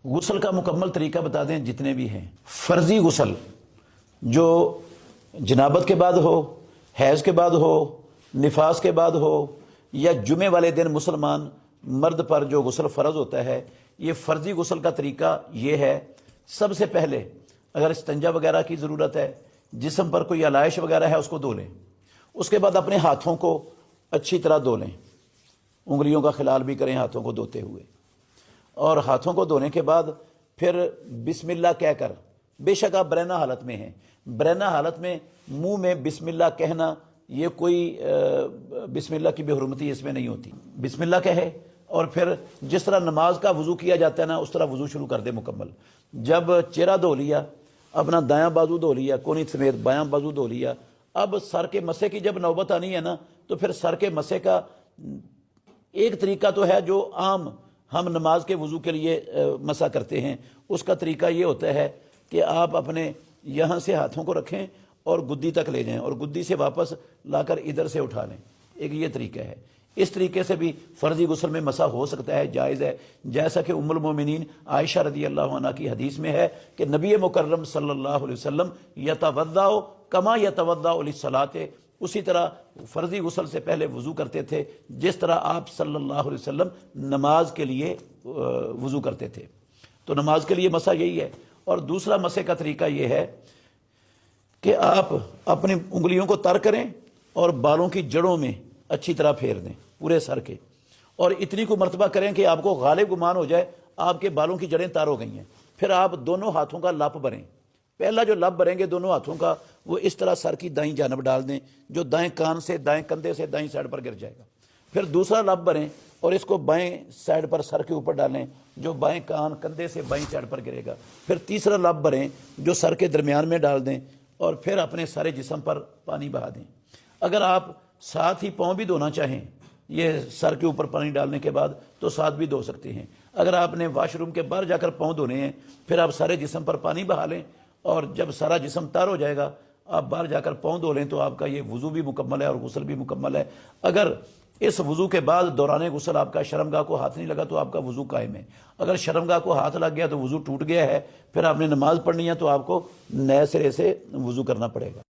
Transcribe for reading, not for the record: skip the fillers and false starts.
غسل کا مکمل طریقہ بتا دیں جتنے بھی ہیں۔ فرضی غسل جو جنابت کے بعد ہو، حیض کے بعد ہو، نفاس کے بعد ہو، یا جمعے والے دن مسلمان مرد پر جو غسل فرض ہوتا ہے، یہ فرضی غسل کا طریقہ یہ ہے۔ سب سے پہلے اگر استنجا وغیرہ کی ضرورت ہے، جسم پر کوئی علائش وغیرہ ہے، اس کو دھو لیں۔ اس کے بعد اپنے ہاتھوں کو اچھی طرح دھو لیں، انگلیوں کا خلال بھی کریں ہاتھوں کو دھوتے ہوئے، اور ہاتھوں کو دھونے کے بعد پھر بسم اللہ کہہ کر، بے شک آپ برہنہ حالت میں ہیں، برہنہ حالت میں منہ میں بسم اللہ کہنا، یہ کوئی بسم اللہ کی بے حرمتی اس میں نہیں ہوتی۔ بسم اللہ کہے اور پھر جس طرح نماز کا وضو کیا جاتا ہے نا، اس طرح وضو شروع کر دے مکمل۔ جب چہرہ دھو لیا، اپنا دایاں بازو دھو لیا، کونی سمیت بایاں بازو دھو لیا، اب سر کے مسے کی جب نوبت آنی ہے نا، تو پھر سر کے مسے کا ایک طریقہ تو ہے جو عام ہم نماز کے وضو کے لیے مسا کرتے ہیں، اس کا طریقہ یہ ہوتا ہے کہ آپ اپنے یہاں سے ہاتھوں کو رکھیں اور گدی تک لے جائیں، اور گدی سے واپس لا کر ادھر سے اٹھا لیں۔ ایک یہ طریقہ ہے۔ اس طریقے سے بھی فرضی غسل میں مسا ہو سکتا ہے، جائز ہے، جیسا کہ ام المومنین عائشہ رضی اللہ عنہ کی حدیث میں ہے کہ نبی مکرم صلی اللہ علیہ وسلم یتوضأ کما یتوضأ للصلاۃ، اسی طرح فرضی غسل سے پہلے وضو کرتے تھے جس طرح آپ صلی اللہ علیہ وسلم نماز کے لیے وضو کرتے تھے۔ تو نماز کے لیے مسا یہی ہے۔ اور دوسرا مسے کا طریقہ یہ ہے کہ آپ اپنی انگلیوں کو تر کریں اور بالوں کی جڑوں میں اچھی طرح پھیر دیں پورے سر کے، اور اتنی کو مرتبہ کریں کہ آپ کو غالب گمان ہو جائے آپ کے بالوں کی جڑیں تار ہو گئی ہیں۔ پھر آپ دونوں ہاتھوں کا لپ بھریں۔ پہلا جو لپ بھریں گے دونوں ہاتھوں کا، وہ اس طرح سر کی دائیں جانب ڈال دیں، جو دائیں کان سے، دائیں کندھے سے دائیں سائڈ پر گر جائے گا۔ پھر دوسرا لپ بھریں اور اس کو بائیں سائڈ پر سر کے اوپر ڈالیں، جو بائیں کان کندھے سے بائیں سائڈ پر گرے گا۔ پھر تیسرا لپ بھریں جو سر کے درمیان میں ڈال دیں، اور پھر اپنے سارے جسم پر پانی بہا دیں۔ اگر آپ ساتھ ہی پاؤں بھی دھونا چاہیں، یہ سر کے اوپر پانی ڈالنے کے بعد، تو ساتھ بھی دھو سکتے ہیں۔ اگر آپ نے واش روم کے باہر جا کر پاؤں دھونے ہیں، پھر آپ سارے جسم پر پانی بہا لیں، اور جب سارا جسم تر ہو جائے گا آپ باہر جا کر پاؤں دھو لیں، تو آپ کا یہ وضو بھی مکمل ہے اور غسل بھی مکمل ہے۔ اگر اس وضو کے بعد دوران غسل آپ کا شرمگاہ کو ہاتھ نہیں لگا تو آپ کا وضو قائم ہے۔ اگر شرمگاہ کو ہاتھ لگ گیا تو وضو ٹوٹ گیا ہے، پھر آپ نے نماز پڑھنی ہے تو آپ کو نئے سرے سے وضو کرنا پڑے گا۔